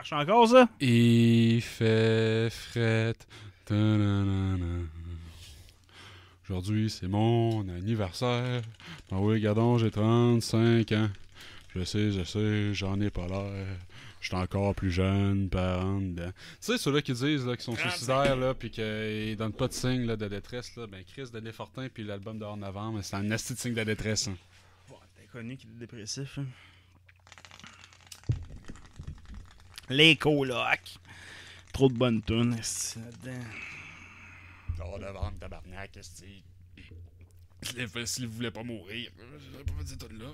marche encore, ça? Il fait fret. Ta-na-na-na. Aujourd'hui, c'est mon anniversaire. Ben oui, regardons, j'ai 35 ans. Je sais, j'en ai pas l'air. Je suis encore plus jeune, parent dedans. Tu sais, ceux-là qui disent là, qu'ils sont suicidaires, là, puis qu'ils donnent pas de signe là, de détresse, là, ben Chris de Desfortins, puis l'album de Hors Novembre, c'est un asti de signe de détresse. Hein. Bon, t'es connu qu'il est dépressif. Hein. Les colocs. Trop de bonnes tunes, là-dedans. Hors Novembre, tabarnak, esti. S'il voulait pas mourir, j'aurais pas fait ces tunes-là.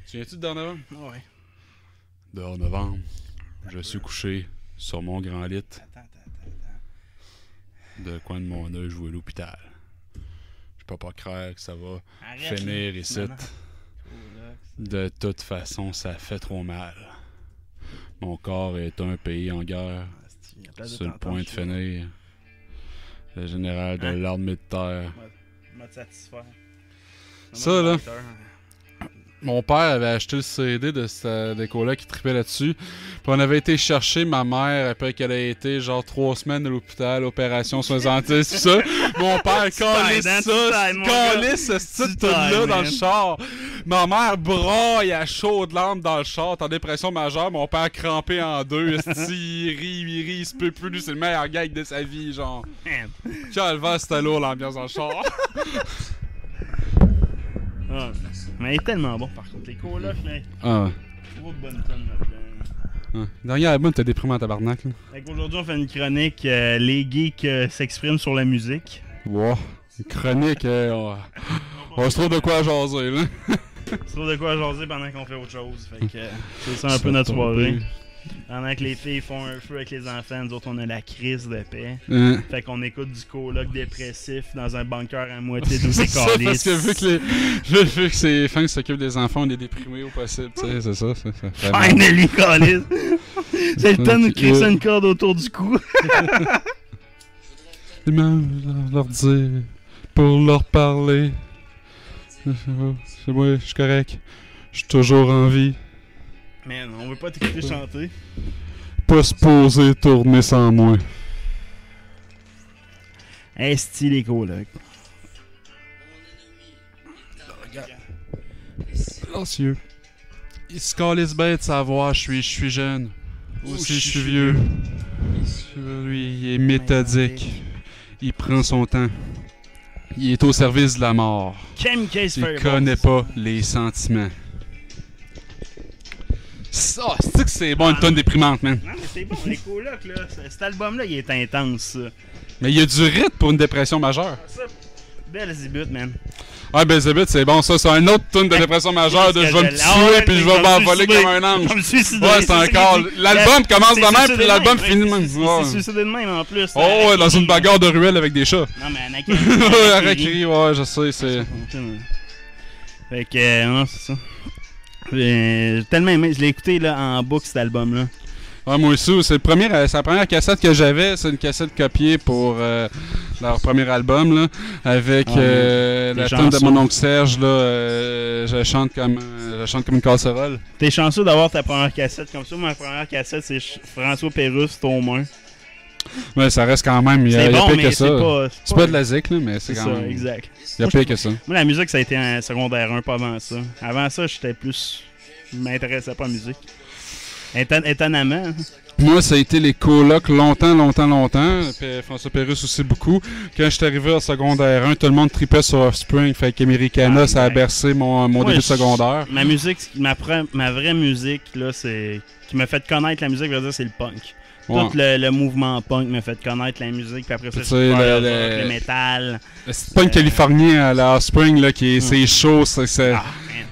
Tu viens-tu de Hors Novembre? Ouais. Dehors novembre, je suis couché sur mon grand lit. Attends. De coin de mon œil, je vois l'hôpital. Je peux pas croire que ça va Arrête, finir là. ici. Non. De toute façon, ça fait trop mal. Mon corps est un pays en guerre, sur le point de finir. Le général de l'armée de terre. M'a satisfaire. Ça, là. Mon père avait acheté le CD de cette école-là qui tripait là-dessus. Puis on avait été chercher ma mère après qu'elle ait été genre 3 semaines à l'hôpital, opération 70, tout ça. Mon père calisse cette tune-là dans le char. Ma mère braille à chaudes larmes dans le char, en dépression majeure. Mon père crampé en deux. Il rit, il se peut plus. C'est le meilleur gag de sa vie, genre. Calvaire, c'était lourd l'ambiance dans le char. Ah, mais il est tellement bon par contre. Les colocs, là. Ah. Trop de bonnes tonnes là-dedans. Ah. Dernier album, t'es déprimé en tabarnak. Là. Aujourd'hui, on fait une chronique les geeks s'expriment sur la musique. Wow. Une chronique, on se trouve de quoi jaser, là. On se trouve de quoi jaser pendant qu'on fait autre chose. Fait que c'est ça un peu notre soirée. Pendant que les filles font un feu avec les enfants, nous autres on a la crise de paix. Fait qu'on écoute du coloc dépressif dans un bunker à moitié d'où c'est calé. Parce que vu que c'est fins qui s'occupent des enfants, on est déprimés au possible, tu sais, c'est ça. Finally, calé. C'est le temps de nous crisser une corde autour du cou. Leur dire, pour leur parler. C'est moi, je suis correct. Je suis toujours en vie. Man, on veut pas t'écouter chanter. Pas supposé tourner sans moi. Esti les colocs. Silencieux. Il se calisse bien de savoir je suis jeune. Aussi je suis vieux. Lui, il est méthodique. Il prend son temps. Il est au service de la mort. Il connaît pas les sentiments. Ça, c'est que c'est bon, une tonne déprimante, man. Non, mais c'est bon, les colocs, là. Cet album-là, il est intense, ça. Mais il y a du rythme pour une dépression majeure. Ça, Belzébuth, man. Ah, Belzébuth, c'est bon, ça. C'est un autre tonne de dépression majeure de je vais me tuer puis je vais m'envoler comme un ange. Je me suis suicidé. Ouais, c'est encore. L'album commence de même puis l'album finit de même. Il s'est suicidé de même, en plus. Oh, ouais, dans une bagarre de ruelle avec des chats. Non, mais Anakiri. Harakiri, ouais, je sais, c'est. Fait que, non, c'est ça. J'ai tellement aimé, je l'ai écouté là, en boucle cet album-là. Ouais, moi aussi, c'est la première cassette que j'avais, c'est une cassette copiée pour leur premier album, là, avec la tune de mon oncle Serge, là, je chante comme une casserole. T'es chanceux d'avoir ta première cassette comme ça. Ma première cassette, c'est François Pérusse, ton main. Ouais, ça reste quand même, il y a pire que ça. C'est pas de la zik, là, mais c'est quand même. Exact. Il y a pire que ça. Moi, la musique, ça a été un secondaire 1, pas avant ça. Avant ça, j'étais plus. Je m'intéressais pas à la musique. Étonnamment. Moi, ça a été les colocs longtemps. Puis François Pérusse aussi beaucoup. Quand je suis arrivé au secondaire 1, tout le monde tripait sur Offspring. Fait qu'Americana, ça a bercé mon début de secondaire. Ma musique, ma vraie musique, là, c'est. Qui m'a fait connaître la musique, je veux dire, c'est le punk. Ouais. Tout le mouvement punk m'a fait connaître la musique, puis après ça, le métal. Le punk californien à la Offspring, là, c'est chaud, c'est... ça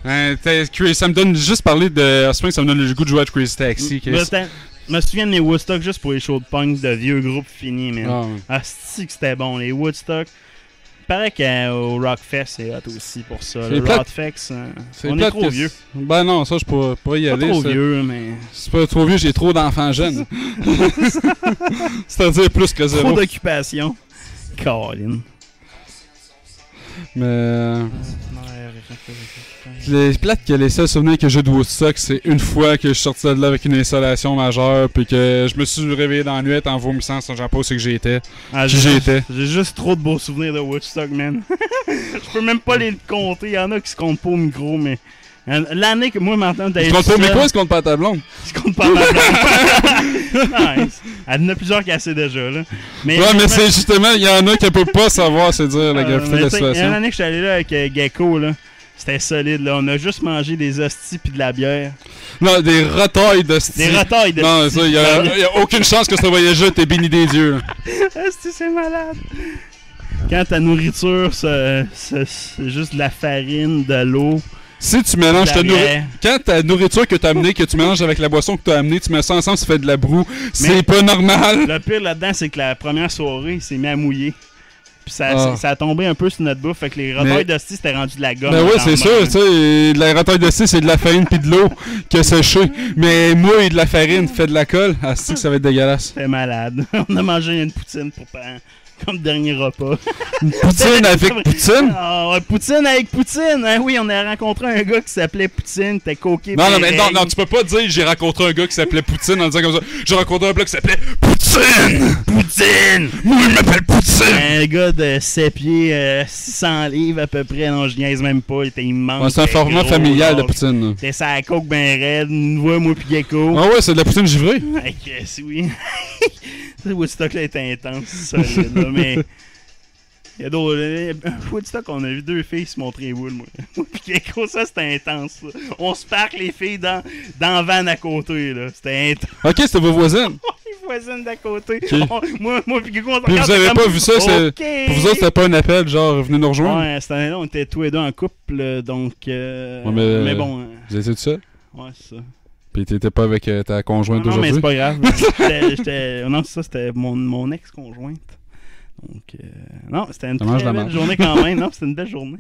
me donne juste parler de Offspring, ça me donne le goût de jouer à Crazy Taxi. Je me souviens de mes Woodstock juste pour les shows de punk de vieux groupes finis, man. C'est que c'était bon, les Woodstock. Il paraît qu'au Rockfest, c'est hot aussi pour ça. Le Rockfest, on est trop vieux. Ben non, ça, je pourrais y aller. Pas trop vieux, mais... C'est pas trop vieux, j'ai trop d'enfants jeunes. C'est-à-dire plus que zéro. Trop d'occupation. Colin. Mais... Les plates que les seuls souvenirs que j'ai de Woodstock, c'est une fois que je suis sorti de là avec une installation majeure, puis que je me suis réveillé dans la nuit en vomissant sans j'en pas où c'est que j'étais. J'ai juste trop de beaux souvenirs de Woodstock, man. Je peux même pas les compter. Il y en a qui se comptent pas au micro, mais l'année que moi, maintenant, d'aller. Tu comptes pas au micro, tu comptes pas à ta blonde? Je compte pas à ma blonde. Nice. Elle en a plusieurs cassés déjà, là. Mais c'est justement, il y en a qui ne peuvent pas savoir se dire la gravité de la situation. Il y a une année que je suis allé là avec Gecko, là. C'était solide, là. On a juste mangé des hosties pis de la bière. Non, des retailles d'hosties. Des retailles d'hosties. Non, ça, il y a aucune chance que ce voyage-là t'es béni des dieux. Hostie, c'est malade. Quand ta nourriture, c'est juste de la farine, de l'eau. Si tu mélanges quand ta nourriture que tu as amenée, que tu mélanges avec la boisson que tu as amenée, tu mets ça ensemble, ça fait de la broue. C'est pas normal. Le pire là-dedans, c'est que la première soirée, il s'est mis à mouiller. Puis ça a tombé un peu sur notre bouffe. Fait que les retailles d'hostie, c'était rendu de la gomme. Ben oui, c'est sûr. Tu sais, de la retaille d'hostie, c'est de la farine puis de l'eau qui a séché. Mais mouille de la farine, fait de la colle. Ah, c'est que ça va être dégueulasse. C'est malade. On a mangé une poutine comme dernier repas. Une poutine avec poutine? Ah, ouais, poutine avec poutine. Hein, oui, on a rencontré un gars qui s'appelait Poutine. T'es coqué. Non, tu peux pas dire j'ai rencontré un gars qui s'appelait Poutine en disant comme ça. J'ai rencontré un gars qui s'appelait Poutine! Poutine! Moi, il m'appelle Poutine! Un gars de 7 pieds, 600 livres à peu près. Non, je niaise même pas. Il était immense. Ouais, c'est un format familial de poutine. C'était sa coke ben raide. Une voix, moi, pis Gecko. Ah ouais, c'est de la poutine givrée. Oui. Woodstock là était intense, solide, là, mais il y a d'autres. Woodstock, on a vu deux filles se montrer wool, moi. Puis Gecko, ça c'était intense. Là. On se parque les filles dans la van à côté, là. C'était intense. Ok, c'était vos voisines. Les voisines d'à côté. Okay. Moi puis Gecko, on se regarde. Puis vous avez pas vu ça, okay. Pour vous autres, c'était pas un appel, genre, venez nous rejoindre? Ouais, cette année-là, on était tous les deux en couple, donc. Ouais, mais bon. Vous étiez tout seul? Ouais, c'est ça. Pis t'étais pas avec ta conjointe d'aujourd'hui? Non, mais c'est pas grave. Non, ça, c'était mon ex-conjointe. Donc, non, c'était une très belle journée quand même. Non, c'était une belle journée.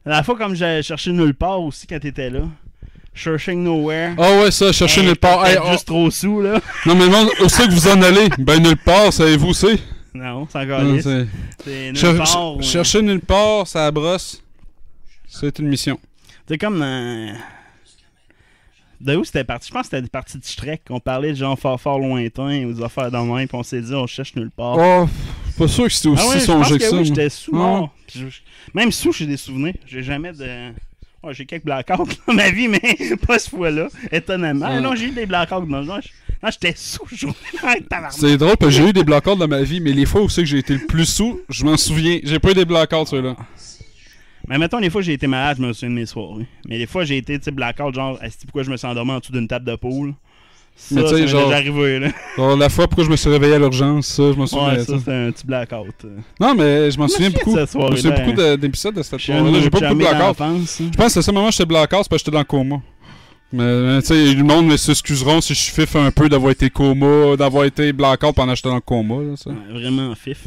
La fois, comme j'ai cherché nulle part aussi quand t'étais là. Searching Nowhere. Ah ouais, ça, chercher nulle part. Juste trop sous, là. Non, mais non, où c'est que vous en allez? Ben, nulle part, savez-vous, c'est? Non, c'est encore lisse. C'est nulle part. Chercher nulle part, ça brosse. C'est une mission. C'est comme dans... De où c'était parti? Je pense que c'était parti de Shrek. On parlait de gens fort lointains ou des affaires dans le même, puis on s'est dit on cherche nulle part. Oh, pas sûr que c'était aussi songé que ça. Oui, j'étais sous mort. Même sous, j'ai des souvenirs. J'ai jamais de. Oh, j'ai quelques blackouts dans ma vie, mais pas ce fois-là. Étonnamment. Non, j'ai eu des blackouts dans le genre. Non, j'étais sous. C'est drôle parce que j'ai eu des blackouts dans ma vie, mais les fois où c'est que j'ai été le plus sous, je m'en souviens. J'ai pas eu des blackouts, ceux-là. Mais mettons, les fois que j'ai été malade, je me souviens de mes soirées. Mais les fois j'ai été, tu sais, blackout, genre, pourquoi je me suis endormi en dessous d'une table de poule. Ça, ça m'est déjà arrivé, là. Genre, la fois pourquoi je me suis réveillé à l'urgence, ça, je m'en souviens. Ouais, ça, c'était un petit blackout. Non, mais je m'en souviens beaucoup. Je me souviens beaucoup d'épisodes de cette soirée-là. J'ai pas beaucoup de blackout. Je pense que c'est ce moment où j'étais blackout, c'est parce que j'étais dans le coma. Mais, tu sais, le monde s'excuseront si je fif un peu d'avoir été coma, d'avoir été blackout pendant que j'étais dans le coma, là, ça. Ouais, vraiment fif.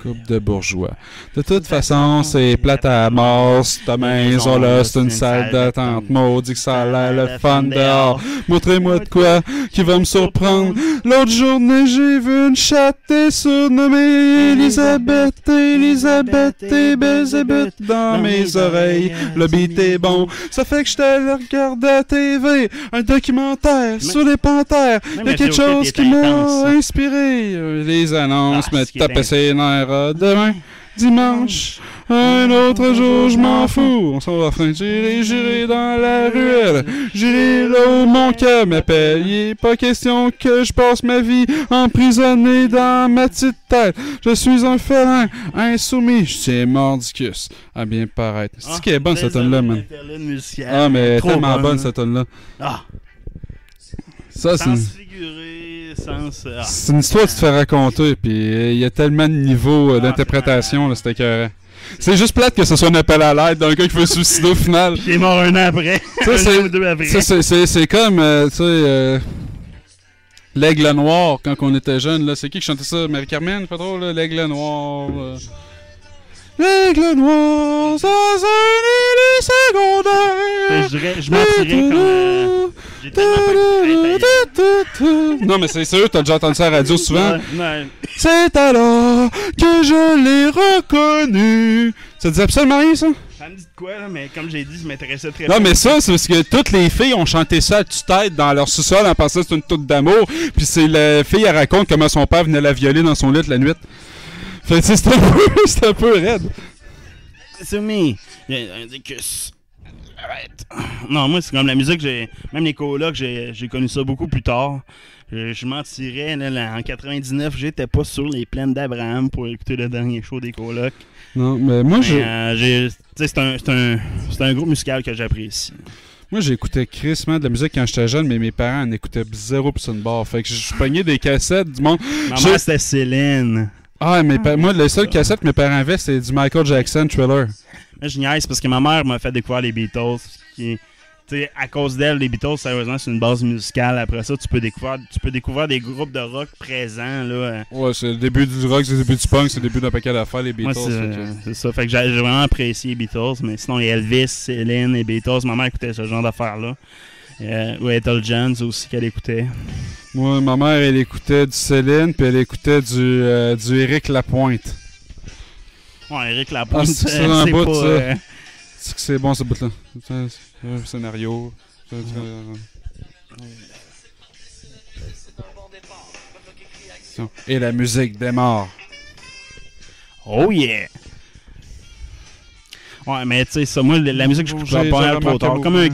Coupe de bourgeois. De toute façon, c'est plate à mort. Ta maison là, c'est une salle d'attente. Maudit que ça a l'air le fun dehors. Montrez-moi de quoi qui va me surprendre. L'autre journée, j'ai vu une chatte surnommée Elisabeth et Belzébuth dans mes oreilles. Le beat est bon. Ça fait que j'étais allé regarder à TV un documentaire sur les panthères. Il y a quelque chose qui m'a inspiré. Les annonces me tapaient ses nerfs. Demain, dimanche, un autre jour, je m'en fous. On s'en va fin. J'irai dans la ruelle. J'irai là où mon cœur m'appelle. Il est pas question que je passe ma vie emprisonné dans ma petite tête. Je suis un félin, insoumis. Je tiens mordicus. À bien paraître. C'est qui est bonne cette tonne-là, man. Ah, mais tellement bonne cette tonne-là. Ah. Ça, c'est c'est une histoire que tu te fais raconter, puis il y a tellement de niveaux d'interprétation, c'était écœurant. C'est juste plate que ce soit un appel à l'aide d'un gars qui veut se suicider au final. Il est mort un an après. Un ou deux après. C'est comme, tu sais, l'Aigle Noir, quand on était jeune, là, c'est qui chantait ça? Marie-Carmen, pas trop, là, l'Aigle Noir. L'Aigle Noir, ça c'est une secondaire. Je mentirais comme... J'ai tellement non, mais c'est sûr, t'as déjà entendu ça à la radio souvent. Ouais. C'est alors que je l'ai reconnu. Ça te dit absolument rien, ça? Ça me dit de quoi, là, mais comme j'ai dit, je m'intéressais très Non, peu. mais ça, c'est parce que toutes les filles ont chanté ça à tue-tête dans leur sous-sol en pensant que c'était une toute d'amour. Puis c'est la fille, elle raconte comment son père venait la violer dans son lit la nuit. Fait que c'était un peu raide. C'est me. Arrête. Non, moi, c'est comme la musique, même les colocs, j'ai connu ça beaucoup plus tard. Je mentirais, là, en 99, j'étais pas sur les plaines d'Abraham pour écouter le dernier show des colocs. Non, mais moi, c'est un groupe musical que j'apprécie. Moi, j'écoutais crissement de la musique quand j'étais jeune, mais mes parents en écoutaient zéro pis une barre. Fait que je pognais des cassettes du monde. Ma mère, c'était Céline. Ah, moi, le seul cassette que mes parents avaient, c'était du Michael Jackson, Thriller. Moi, je niaise parce que ma mère m'a fait découvrir les Beatles. À cause d'elle, les Beatles, sérieusement, c'est une base musicale. Après ça, tu peux découvrir des groupes de rock présents. Là. Ouais, c'est le début du rock, c'est le début du punk, c'est le début d'un paquet d'affaires, les Beatles. Moi, c'est ça. Fait que j'ai vraiment apprécié les Beatles. Mais sinon, les Elvis, Céline, les Beatles, ma mère écoutait ce genre d'affaires-là. Ou Ethel Jones aussi qu'elle écoutait. Moi, ma mère, elle écoutait du Céline, puis elle écoutait du Éric Lapointe. Ouais, Éric Lapointe, c'est un bout, pas... C'est que c'est bon, ce bout-là. Un scénario. Et la musique démarre. Oh yeah! Ouais, mais tu sais, ça, moi, la musique, je j'écoutais pas mal trop tard. Comme un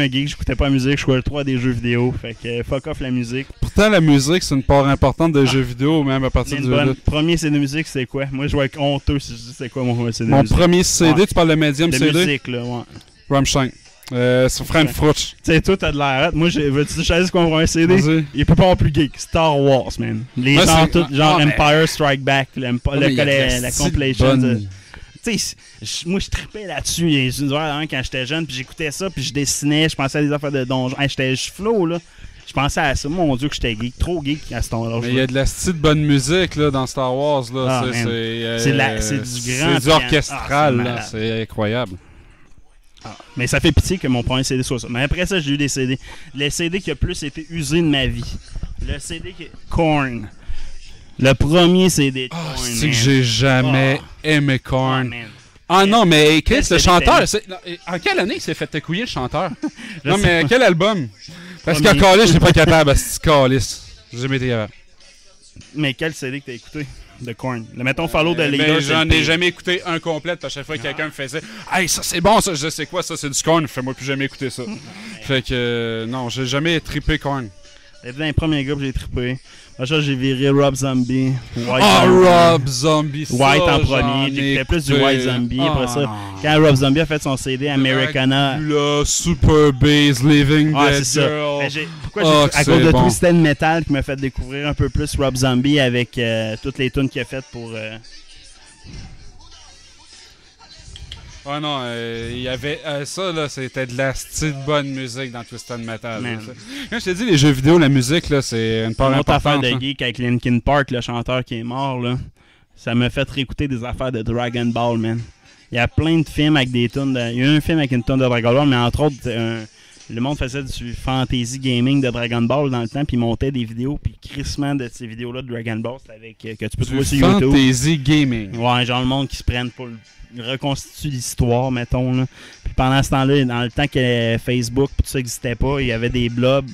geek, j'écoutais pas la musique, je jouais trop à des jeux vidéo. Fait que fuck off la musique. Pourtant, la musique, c'est une part importante des jeux vidéo, même à partir du... Mon premier CD de musique, c'est quoi? Moi, je vais être honteux si je dis c'est quoi mon CD de musique. Mon premier CD, tu parles de Medium CD? De musique, là, ouais. Rammstein. C'est Frank Frutsch. Tu sais, toi, t'as de l'air. Moi, veux-tu choisir quoi mon premier CD? Il peut pas avoir plus geek. Star Wars, man. Les gens, tout, genre Empire Strike Back, la compilation. Tu sais, moi, je trippais là-dessus. Quand j'étais jeune, puis j'écoutais ça, puis je dessinais, je pensais à des affaires de donjon. Je flow, là. Je pensais à ça. Mon Dieu, que j'étais geek. Trop geek à ce temps-là. Mais il y a de la style de bonne musique là, dans Star Wars. Là. C'est du grand. C'est du orchestral. Là. C'est incroyable. Mais ça fait pitié que mon premier CD soit ça. Mais après ça, j'ai eu des CD. Les CD qui a plus été usé de ma vie. Le CD qui est Korn. Le premier CD de Korn. C'est que j'ai jamais aimé Korn. Non, mais Chris, le chanteur, en quelle année il s'est fait couiller le chanteur? Non, mais quel album? Parce qu'en calice, je n'ai pas capable, c'est calice. J'ai jamais été capable. Mais quel CD que t'as écouté de Korn? Mettons Follow the Leader. Mais j'en ai jamais écouté un complet, parce que chaque fois que quelqu'un me faisait « Hey, ça c'est bon, ça, je sais quoi, ça c'est du Korn, fais-moi plus jamais écouter ça. » Fait que, non, j'ai jamais trippé Korn. C'est dans les premiers groupes j'ai trippé. Après j'ai viré Rob Zombie. Rob Zombie, ça, White en premier. J'écoutais plus du White Zombie. Après ça, quand Rob Zombie a fait son CD Americana. Super Bass, Living Dead Girl. Pourquoi à cause de Twisted Metal qui m'a fait découvrir un peu plus Rob Zombie avec toutes les tunes qu'il a faites pour... Ouais, non, il y avait ça, là, c'était de la style bonne musique dans Twisted Metal. Quand je t'ai dit, les jeux vidéo, la musique, là, c'est une part importante. Une autre affaire de geek avec Linkin Park, le chanteur qui est mort, là, ça m'a fait réécouter des affaires de Dragon Ball, man. Il y a plein de films avec des tunes Il y a un film avec une tune de Dragon Ball, mais entre autres, le monde faisait du fantasy gaming de Dragon Ball dans le temps, puis il montait des vidéos, puis crissement de ces vidéos-là de Dragon Ball, c'est avec que tu peux trouver sur YouTube. Fantasy gaming. Ouais, genre le monde qui se prenne pour reconstitue l'histoire, mettons. Là. Puis pendant ce temps-là, dans le temps que Facebook tout ça n'existait pas, il y avait des blogs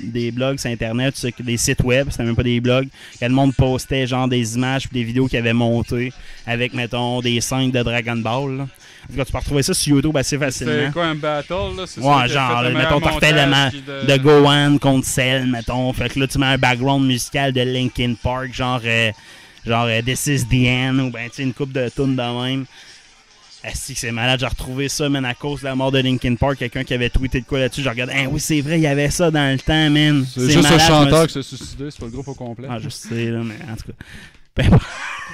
sur Internet, des sites web, c'était même pas des blogs, que le monde postait genre des images puis des vidéos qu'ils avaient montées avec, mettons, des scènes de Dragon Ball. Là. En tout cas, tu peux retrouver ça sur YouTube assez facilement. C'est quoi un battle, là? C'est ouais, genre, mettons, tu refais de Gohan contre Cell, mettons. Fait que là, tu mets un background musical de Linkin Park, genre This Is The End, ou ben, tu sais, une coupe de tunes de même. Si c'est malade, j'ai retrouvé ça, man, à cause de la mort de Linkin Park, quelqu'un qui avait tweeté de quoi là-dessus, je regarde, oui, c'est vrai, il y avait ça dans le temps, man. C'est juste malade, un chanteur qui s'est suicidé, c'est pas le groupe au complet. Ah, je sais, là, mais en tout cas, ben,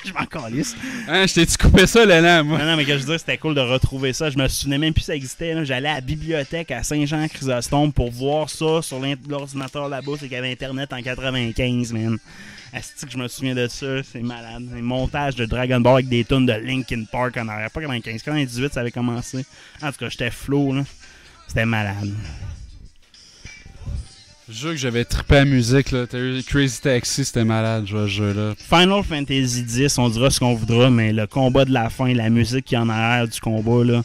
je m'en calisse. Je t'ai-tu coupé ça, là, moi? Non, mais que je veux dire, c'était cool de retrouver ça, je me souvenais même plus que ça existait, là. J'allais à la bibliothèque à Saint-Jean-Chrysostome pour voir ça sur l'ordinateur là-bas, c'est qu'il y avait Internet en 95, man. Est-ce que je me souviens de ça? C'est malade. Un montage de Dragon Ball avec des tonnes de Linkin Park en arrière. Pas 95, 98, ça avait commencé. En tout cas, j'étais flow, là. C'était malade. Je jure que j'avais trippé à la musique, là. Crazy Taxi, c'était malade, ce jeu-là. Final Fantasy X, on dira ce qu'on voudra, mais le combat de la fin, la musique qui est en arrière du combat, là.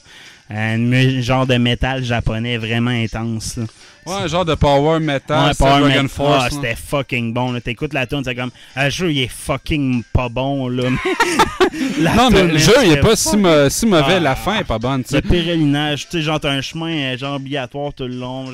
Un genre de métal japonais vraiment intense. Là. Ouais, un genre de power metal, Dragon Force. Ah, c'était fucking bon. Là. T'écoutes la tune, c'est comme, le jeu, il est fucking pas bon. Là. Non, mais le jeu, il est pas si mauvais. La fin est pas bonne. Le pèlerinage, tu sais, genre, t'as un chemin genre obligatoire tout le long.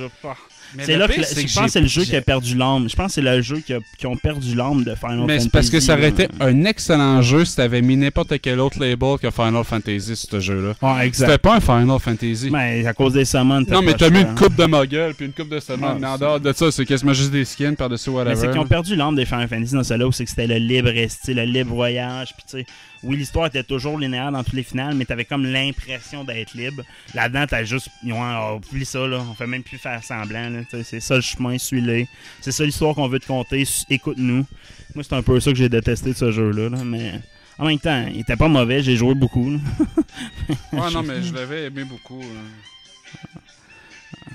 C'est là que je pense que c'est le jeu qui a perdu l'âme. Je pense que c'est le jeu qui ont perdu l'âme de Final Fantasy. Mais c'est parce que ça aurait été un excellent jeu si t'avais mis n'importe quel autre label que Final Fantasy, ce jeu-là. Ouais, exact. C'était pas un Final Fantasy. Mais à cause des summons, non, mais t'as mis une coupe de Mogul puis une coupe de summon. Mais en dehors de ça, c'est quasiment juste des skins par-dessus whatever. Mais c'est qu'ils ont perdu l'âme des Final Fantasy dans celle-là où c'est que c'était le libre style, le libre voyage. Puis tu sais, oui, l'histoire était toujours linéaire dans tous les finales, mais t'avais comme l'impression d'être libre. Là-dedans, t'as juste. Oublie ça, là. On fait même plus faire semblant, là. C'est ça le chemin, suis-le. C'est ça l'histoire qu'on veut te conter. Écoute-nous. Moi, c'est un peu ça que j'ai détesté de ce jeu-là, là. Mais en même temps, il était pas mauvais. J'ai joué beaucoup, là. Ouais, non, mais je l'avais aimé beaucoup.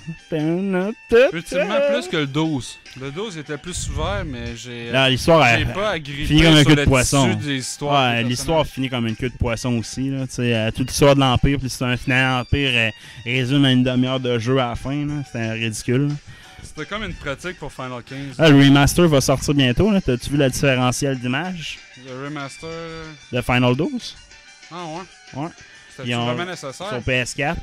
Ultimement, plus que le 12. Le 12 était plus ouvert, mais j'ai pas agrippé fini comme un sur queue de poisson. Des histoires. Ouais, l'histoire finit comme une queue de poisson aussi. Là, toute l'histoire de l'Empire, puis c'est un final d'Empire résume à une demi-heure de jeu à la fin. C'était ridicule. C'était comme une pratique pour Final 15. Le remaster va sortir bientôt. T'as-tu vu la différentielle d'image? Le remaster de Final 12? Ah ouais? Ouais. C'était vraiment nécessaire? Sur PS4.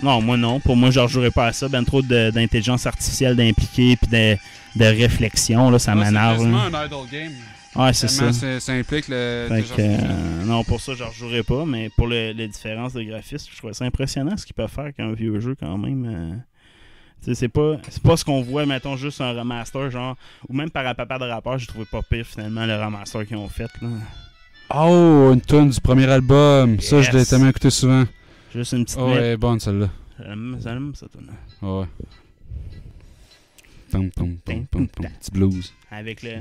Non, moi non. Pour moi, je ne rejouerais pas à ça. Ben trop d'intelligence artificielle d'impliquer puis de réflexion. Là, ça m'énerve. C'est quasiment un idle game. Ouais, c'est ça. Ça implique le... non, pour ça, je ne rejouerais pas. Mais pour les différences de graphisme, je trouvais ça impressionnant ce qu'ils peuvent faire qu'un vieux jeu quand même. C'est pas ce qu'on voit, mettons, juste un remaster, genre. Ou même par Papa de rapport, j'ai trouvé pas pire finalement le remaster qu'ils ont fait. Là. Oh, une tonne du premier album. Yes. Ça, je l'ai tellement écouté souvent. Juste une petite ouais, bonne celle-là. J'aime ça, tonne. Ouais. Petit blues. Avec le...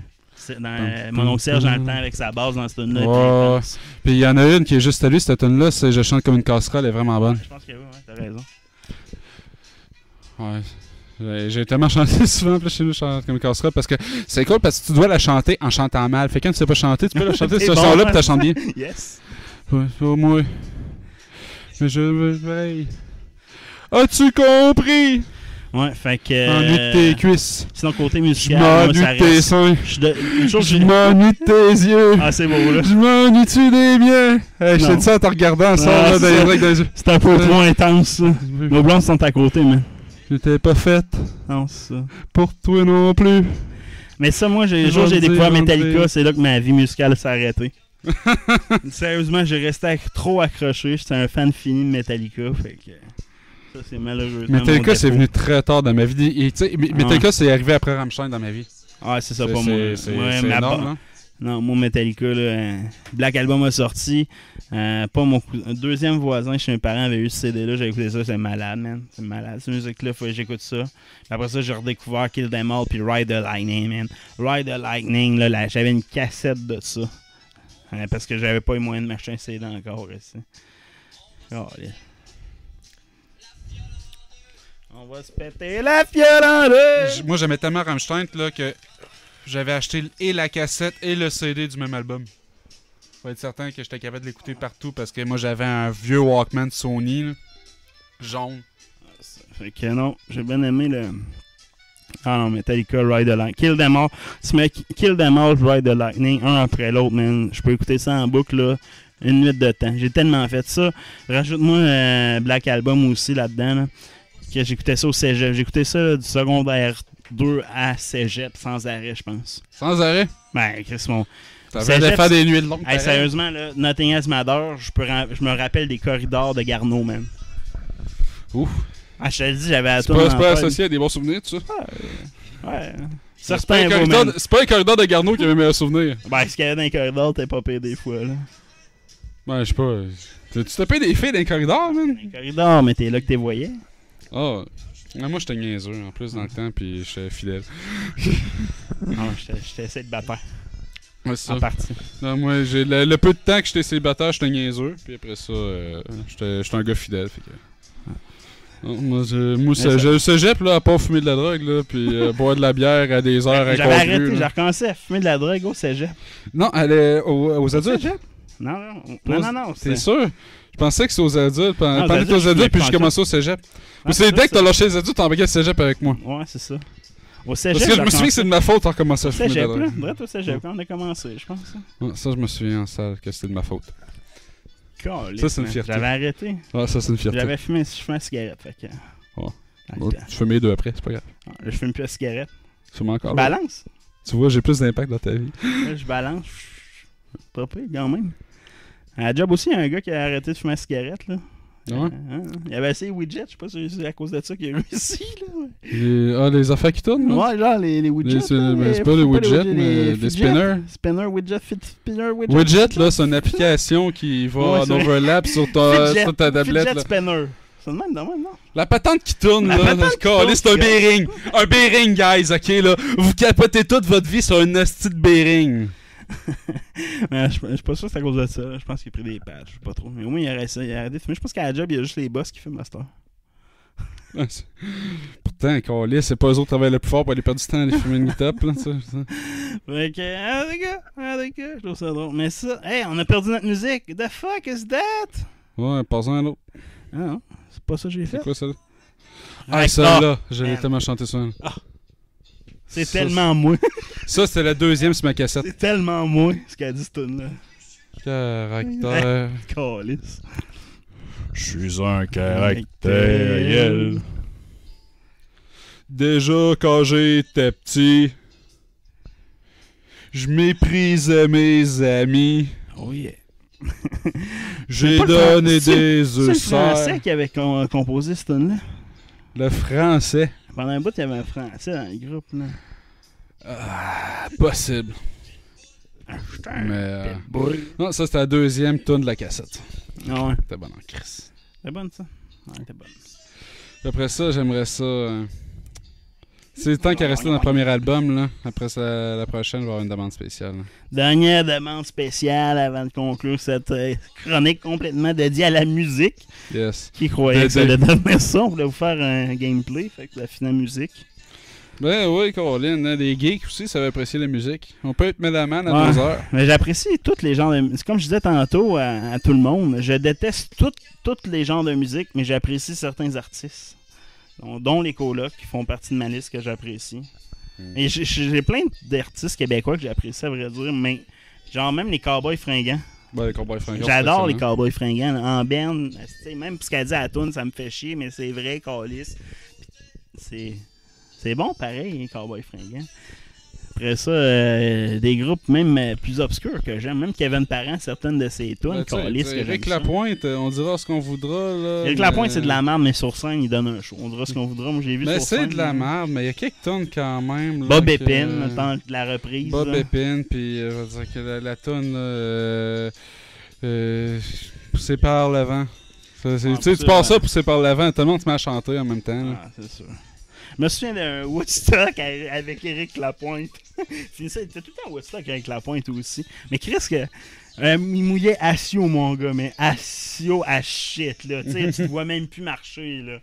mon oncle Serge dans le temps avec sa base dans cette tune-là. Ouais. Puis il y en a une qui est juste à lui, cette tune-là, c'est Je chante comme une casserole, elle est vraiment bonne. Je pense que oui, t'as raison. Ouais. J'ai tellement chanté souvent chez nous, Je chante comme une casserole, parce que c'est cool parce que tu dois la chanter en chantant mal. Fait que quand tu sais pas chanter, tu peux la chanter ce son-là puis tu la chantes bien. Yes. Ouais, pour moi. Mais je me veille. As-tu compris? Ouais, fait que. M'ennuie de tes cuisses. Sinon, côté musical, je m'ennuie de tes seins. Je m'ennuie de tes yeux. Ah, c'est beau, là. Je m'ennuie-tu des miens? Hey, je te dis ça en te regardant, ça, là, dans les yeux. C'est un peu trop intense, ça. Nos blancs sont à côté, man. J'étais pas faite. Non, c'est ça. Pour toi non plus. Mais ça, moi, j'ai découvert Metallica, c'est là que ma vie musicale s'est arrêtée. Sérieusement, j'ai resté trop accroché. J'étais un fan fini de Metallica. Fait que ça, c'est malheureusement. Metallica, c'est venu très tard dans ma vie. Metallica, c'est arrivé après Rammstein dans ma vie. Ah, c'est ça, pas moi. C'est énorme, hein? Non, moi, Metallica, là, Black Album a sorti. Pas mon deuxième voisin chez mes parents avait eu ce CD-là. J'ai écouté ça, c'est malade, man. C'est malade. Cette musique-là, faut que j'écoute ça. Puis après ça, j'ai redécouvert Kill Them All puis Ride the Lightning, man. Ride the Lightning, là j'avais une cassette de ça. Parce que j'avais pas eu moyen de m'acheter un CD encore ici. Oh, yeah. On va se péter la fiole en deux! Moi, j'aimais tellement Rammstein là, que j'avais acheté et la cassette et le CD du même album. Faut être certain que j'étais capable de l'écouter partout parce que moi, j'avais un vieux Walkman Sony là, jaune. Fait que non, j'ai bien aimé le... Ah non, Metallica, Ride the Lightning. Kill Them All. Kill Them All, Ride the Lightning, un après l'autre, man. Je peux écouter ça en boucle, là, une minute de temps. J'ai tellement fait ça. Rajoute-moi Black Album aussi là-dedans, là, que j'écoutais ça au cégep. J'écoutais ça là, du secondaire 2 à cégep, sans arrêt, je pense. Sans arrêt? Ben, Chris, mon... T'avais de faire des nuits de longue. Hey, sérieusement, là, Nothing Else Matters, je me rappelle des corridors de Garneau, man. Ouf. Ah, je te le dis, j'avais à C'est pas associé à des bons souvenirs, tout ça? Ouais. C'est pas un corridor de Garneau qui avait meilleur souvenir. Ben, ce qu'il y avait dans les corridors, t'es pas payé des fois, là. Ben, je sais pas. Tu t'as payé des filles dans les corridors, man? Dans les corridors, mais t'es là que t'es voyais. Ah. Moi, j'étais niaiseux, en plus, dans le temps, puis j'étais fidèle. Non, j'étais essayé de battre. Ouais, c'est ça. En partie. Non, moi, j'ai le peu de temps que j'étais célibataire, j'étais niaiseux, puis après ça, j'étais un gars fidèle, fait que... Moi, je cégep, là, à pas fumer de la drogue, là, puis boire de la bière à des heures inconvenues. J'avais arrêté, j'ai recommencé à fumer de la drogue au cégep. Non, elle est aux adultes. Non. C'est sûr? Je pensais que c'est aux adultes. Pendant que t'es aux je adultes, puis je fumais commençais au cégep. Ah, Ou c'est dès que t'as lâché les adultes, t'as embarqué au cégep avec moi. Ouais, c'est ça. Au cégep. Parce que je me souviens que c'est de ma faute t'as recommencé à fumer. Cégep, là. Direct au cégep, quand on a commencé, je pense. Ouais, ça, je me souviens en salle que c'était de ma faute. Ça, c'est une fierté. J'avais arrêté. Ouais, ça, c'est une fierté. J'avais fumé une cigarette, fait que... Ouais. Bon, tu fumes les deux après, c'est pas grave. Là, je fume plus la cigarette. Tu fumes encore. Balance. Tu vois, j'ai plus d'impact dans ta vie. Là, je balance. Pas pire, quand même. À la job aussi, il y a un gars qui a arrêté de fumer la cigarette, là. Ouais. Il avait essayé widget, je sais pas si c'est à cause de ça qu'il a réussi, là. Les affaires qui tournent, là? Ouais, genre les widgets. C'est pas les widgets, mais des spinners. Spinner, widget, spinner, widget. Widget, là, c'est une application qui va en overlap sur ta tablette. Widget spinner. C'est le même, non? La patente qui tourne, là, c'est un bearing. Un bearing, guys, ok, là. Vous capotez toute votre vie sur un hostie de bearing. Mais je suis pas sûr que c'est à cause de ça. Je pense qu'il a pris des patchs, je sais pas trop. Mais au moins, il a arrêté de fumer. Je pense qu'à la job, il y a juste les boss qui fument Master. Pourtant, Carlis, c'est pas eux autres qui travaillent le plus fort pour aller perdre du temps à aller fumer une top, là, ça. Fait que, les gars, je trouve ça drôle. Mais ça, hey, on a perdu notre musique. The fuck is that? Ouais, passons à l'autre. Ah non, c'est pas ça que j'ai fait. C'est quoi ça là? Ah, celle-là, j'avais tellement chanté ça. C'est tellement moi. Ça, c'était la deuxième sur ma cassette. C'est tellement moi, ce qu'a dit ce tune-là. Caractère. Calice. Je suis un caractériel. Déjà, quand j'étais petit, je méprisais mes amis. Oh yeah. J'ai donné des C'est le ulcères. français qui avait composé ce tune-là. Le français. Pendant un bout, il y avait un français dans le groupe, là. Possible. Mais non, ça c'était la deuxième tune de la cassette. Ah ouais. C'était bon en crise. C'était bonne, ça? Ouais, c'était bonne. Après ça, j'aimerais ça... C'est le temps qu'à rester dans le premier album, là. Après ça, la prochaine, je vais avoir une demande spéciale. Là. Dernière demande spéciale avant de conclure cette chronique complètement dédiée à la musique. Yes. Qui croyait que ça allait devenir ça? On voulait vous faire un gameplay, fait que la finale musique. Ben oui, Caroline, hein, les geeks aussi, ça va apprécier la musique. On peut être méloman à 2 heures. Mais j'apprécie tous les genres de musique. Comme je disais tantôt à tout le monde, je déteste tous les genres de musique, mais j'apprécie certains artistes. Dont les colocs qui font partie de ma liste que j'apprécie. Et j'ai plein d'artistes québécois que j'apprécie, à vrai dire, mais genre même les Cowboys Fringants. Ben, les Cowboys Fringants. J'adore les Cowboys Fringants. Là. En band, même ce qu'elle dit à la toune, ça me fait chier, mais c'est vrai, Calis. C'est bon pareil, les Cowboys Fringants. Après ça, des groupes même plus obscurs que j'aime. Même Kevin Parent, certaines de ses tunes, Éric Lapointe, on dira ce qu'on voudra. Là, Éric Lapointe, c'est de la merde, mais sur scène, il donne un show. On dira ce qu'on voudra. Moi, j'ai vu sur scène. Mais c'est de la merde, mais il y a quelques tunes quand même. Là, Bob Épine, le temps de la reprise. Bob Épine, puis je veux dire que la tune, Poussé par le vent. Tu passes ça, Poussé par le vent, tout le monde se met à chanter en même temps. Là. Ah, c'est sûr. Je me souviens d'un Woodstock avec Éric Lapointe. C'était tout le temps Woodstock avec Lapointe aussi. Mais Chris, il mouillait Assio, mon gars, mais Assio à shit, là. Tu sais, tu te vois même plus marcher, là.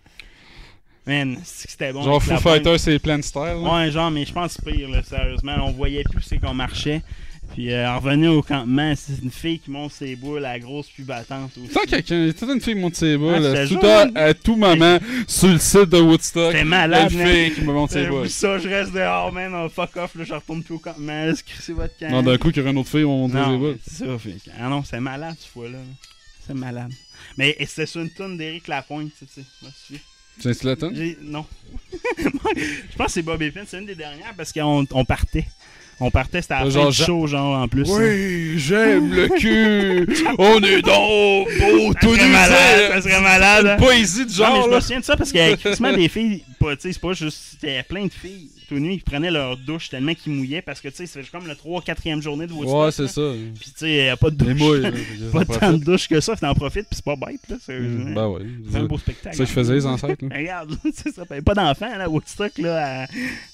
Man, c'était bon. Genre Foo Fighters, c'est plein de style. Ouais, genre, mais je pense pire, là, sérieusement. On voyait plus c'est qu'on marchait. Puis, revenir au campement, c'est une fille qui monte ses boules, la grosse pub battante aussi. Tant quelqu'un, toute une fille qui monte ses boules, à tout moment, sur le site de Woodstock. C'est malade, une fille qui me monte ses boules. Ça, je reste dehors, man, on fuck off, là, je retourne plus au campement, c'est votre camp. Non, d'un coup, qu'il y aurait une autre fille, on monte ses boules. C'est ça, fait. Ah non, c'est malade, cette fois-là. C'est malade. Mais c'était sur une toune d'Éric Lapointe, tu sais. C'est la toune? Non. Je pense que c'est Bob Épine, c'est une des dernières parce qu'on partait. On partait, c'était à la fin du show, genre, en plus. Oui, j'aime le cul. On est donc beau, tout nu. Ça serait malade. Une poésie de genre. Non, mais je me souviens de ça parce qu'il y avait quasiment des filles, tu sais, c'est pas juste, il y avait plein de filles tout nues qui prenaient leur douche tellement qu'ils mouillaient parce que, tu sais, c'est comme la 3-4e journée de Woodstock. Ouais, c'est ça. Puis, tu sais, il n'y a pas de douche. Pas tant de douche que ça, t'en profites, puis c'est pas bête, là. Ben ouais. C'est un beau spectacle. C'est ça que je faisais, les ancêtres. Regarde, c'est ça. Pas d'enfants, là, Woodstock, là,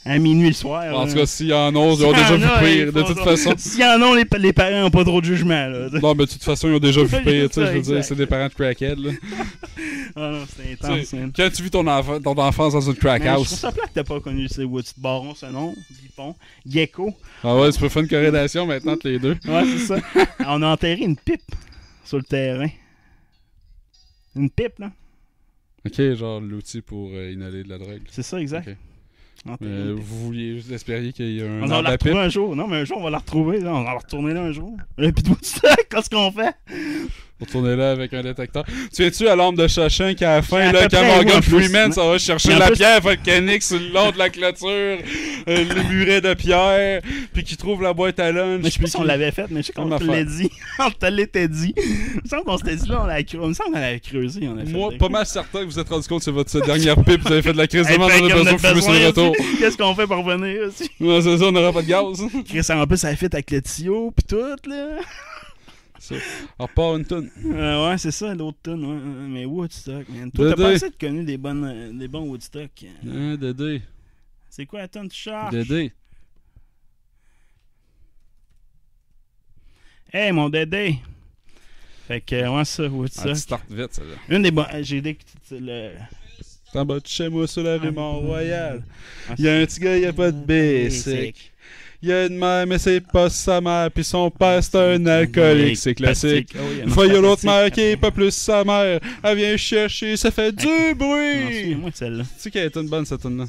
à minuit le soir. En tout cas, s'il y en a, ils ont déjà vu pire, de toute façon. S'il y en a, les parents n'ont pas trop de jugement, là. Non, mais de toute façon, ils ont déjà vu pire, tu sais, je veux dire, c'est des parents de crackhead, là. Ah non, c'est intense, man. Quand tu vis ton enfance dans une crack house. Je trouve ça plat que t'as pas connu ces Woodstock. Baron, ce nom, Bipon, Gecko. Ah ouais, tu peux faire une corrélation maintenant entre les deux. Ouais, c'est ça. On a enterré une pipe sur le terrain. Une pipe, là. Ok, genre l'outil pour inhaler de la drogue. C'est ça, exact. Okay. Vous vouliez juste espérer qu'il y ait un. On va la retrouver un jour. Non, mais un jour, on va la retrouver. Là. On va la retourner là un jour. Et puis, qu'est-ce qu'on fait? Retourner là avec un détecteur. Tu es-tu à l'arme de Shawshank qu'à la fin, là, quand Morgan Freeman, ça va chercher la pierre volcanique sur le long de la clôture, le muret de pierre, puis qu'il trouve la boîte à lunch. Mais je sais pas si on l'avait fait, mais je sais qu'on te l'a dit. On te l'était dit. Il me semble qu'on s'était dit là, on l'avait creusé. Il me semble qu'on l'avait creusé. Moi, pas mal certain que vous vous êtes rendu compte que c'est votre dernière pipe, vous avez fait de la crise de demande, on a besoin de fumer sur le retour. Qu'est-ce qu'on fait pour revenir aussi? Non, c'est ça, on n'aura pas de gaz. Chris, en plus, ça fit avec le tuyau, pis tout, là. Ça. Alors, pas une tonne. Ouais, c'est ça, l'autre tonne. Ouais. Mais Woodstock, man. Toi, t'as pas assez de connu des bons Woodstock. Dédé. C'est quoi la tonne, tu cherches? Dédé. Hey, mon Dédé. Fait que, ouais, ça, Woodstock. Ah, tu startes vite, ça, là. Une des bonnes. J'ai dit que le. T'en bas de chez moi sur la rue Mont-Royal. Y'a un petit gars, y'a pas de basic. Il y a une mère, mais c'est pas sa mère, puis son père, c'est un alcoolique, c'est classique. Une fois, il y a l'autre mère qui est pas plus sa mère. Elle vient chercher, ça fait du bruit. Moi, celle-là. Tu sais qu'elle est une bonne, cette tune-là.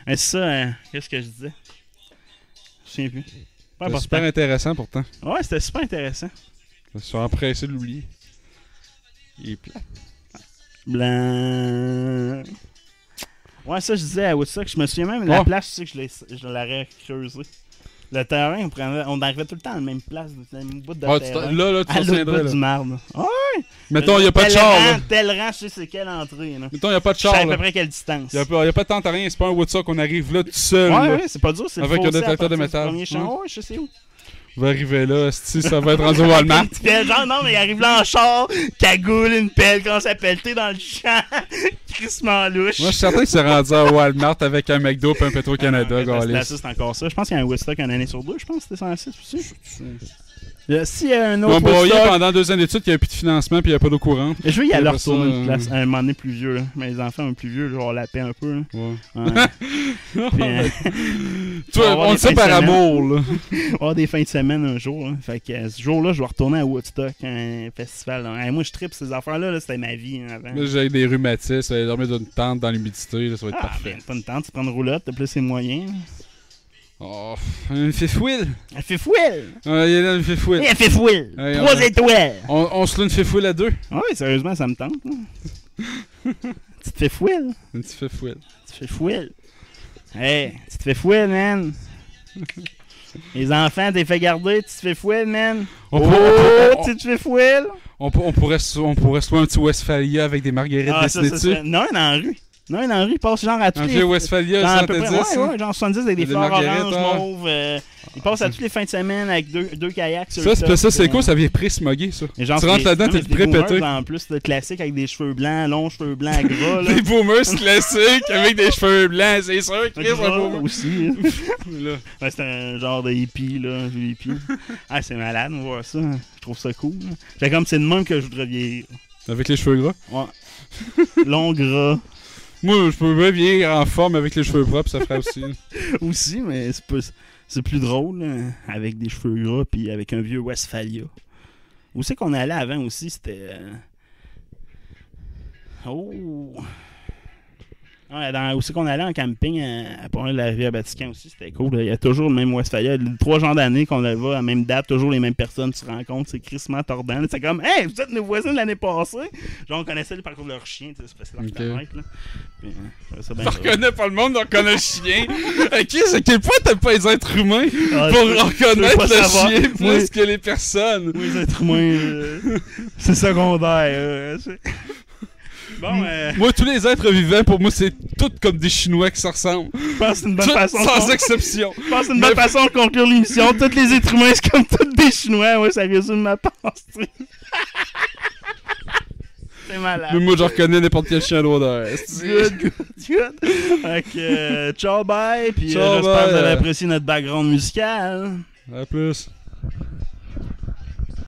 C'est ça, qu'est-ce que je disais? Je sais plus. C'était super intéressant, pourtant. Ouais, c'était super intéressant. Je suis empressé de l'oublier. Il est plat. Blanc. Ouais, ça, je disais à Woodstock, je me souviens même de la place, tu sais, que je l'aurais creusé. Le terrain, on arrivait tout le temps à la même place, à la même bout de terrain. Là, tu à l'autre bout du marbre. Ouais! Mettons, il n'y a pas de char. Tel rang, je sais c'est quelle entrée. Là. Mettons, il n'y a pas de char. Je sais à peu près quelle distance. Il n'y a pas de temps à rien, c'est pas un Woodstock, on arrive là tout seul. Ouais, c'est pas dur, c'est avec le détecteur de métal. Premier champ. Ouais, je sais où. On va arriver là, ça va être rendu au Walmart. Genre, non, mais il arrive là en char, cagoule, une pelle, quand ça pelleté dans le champ, crissement louche. Moi, je suis certain que c'est rendu à Walmart avec un McDo et un Petro-Canada. C'est encore ça. Je pense qu'il y a un Woodstock une année sur deux. Je pense que c'était ça aussi. S'il y a un autre. On broyait pendant 2 ans d'études qu'il n'y avait plus de financement puis il n'y avait pas d'eau courante. Je veux y aller retourner une place à un moment donné plus vieux. Là. Mais les enfants un plus vieux, genre la paix un peu. Là. Ouais. Puis, toi, on le sait par amour. Là. On va avoir des fins de semaine un jour. Là. Fait que ce jour-là, je vais retourner à Woodstock, un festival. Hey, moi, je tripe ces affaires-là. Là, c'était ma vie avant. Là, j'ai des rhumatismes. Ça va dormir dans une tente dans l'humidité. Ça va être parfait. Ben, pas une tente, tu prends une roulotte, t'as plus les moyens. Oh, un fifouille. Un fifouille. Il y a là un fifouille. Un fifouille. 3 étoiles. On se loue une fifouille à 2. Ah oui, sérieusement, ça me tente. Tu te fais fouille. Une petite fifouille. Tu te fais fouille. Hey, tu te fais fouille, man. Les enfants, t'es fait garder, tu te fais fouille, man. Tu te fais fouille. On pourrait se trouver un petit Westphalia avec des marguerites dessinées dessus. Non, il est dans la rue. Non, dans la rue, il passe genre à tous les... Un vieux Westphalia, 110. Ouais, genre 70 avec des fleurs oranges, mauves. Il passe à toutes les fins de semaine avec deux kayaks sur ça, c'est cool, ça vient pré-smogué, ça. Tu rentres là-dedans, t'es pré-pété. En plus, le classique avec des cheveux blancs, longs cheveux blancs gras. Des boomers classiques avec des cheveux blancs, c'est sûr. Chris, un boomer aussi. C'est un genre de hippie, là, vieux hippie. Ah, c'est malade, on voit ça. Je trouve ça cool. C'est comme c'est de même que je voudrais vieillir. Avec les cheveux gras? Ouais. Long gras. Moi, je peux bien vieillir en forme avec les cheveux propres, ça ferait aussi. Aussi, mais c'est plus drôle, hein, avec des cheveux gras puis avec un vieux Westphalia. Où c'est qu'on allait avant aussi, c'était... où c'est qu'on allait en camping à Pont-la-Rivière-Vatican aussi, c'était cool. Il y a toujours le même Westphalia. 3 genres d'années qu'on le va à la même date, toujours les mêmes personnes se rencontrent. C'est crissement tordant. C'est comme, hey, vous êtes nos voisins de l'année passée. Genre, on connaissait le parcours de leur chien. C'est facile à reconnaître. On reconnaît pas le monde, on reconnaît le chien. C'est à quel point t'as pas les êtres humains pour reconnaître le chien plus que les personnes. Moi, les êtres humains, c'est secondaire. Bon, moi, tous les êtres vivants, pour moi, c'est tout comme des Chinois qui se ressemblent. Je pense que c'est une bonne façon. Sans exception. Je pense que c'est une bonne façon de conclure l'émission. Tous les êtres humains, c'est comme tous des Chinois. Ouais, ça résume ma pensée. C'est malade. Mais moi, je reconnais n'importe quel chien à l'odeur. Good. Fait que, ciao, bye. Puis j'espère que vous avez apprécié notre background musical. À plus.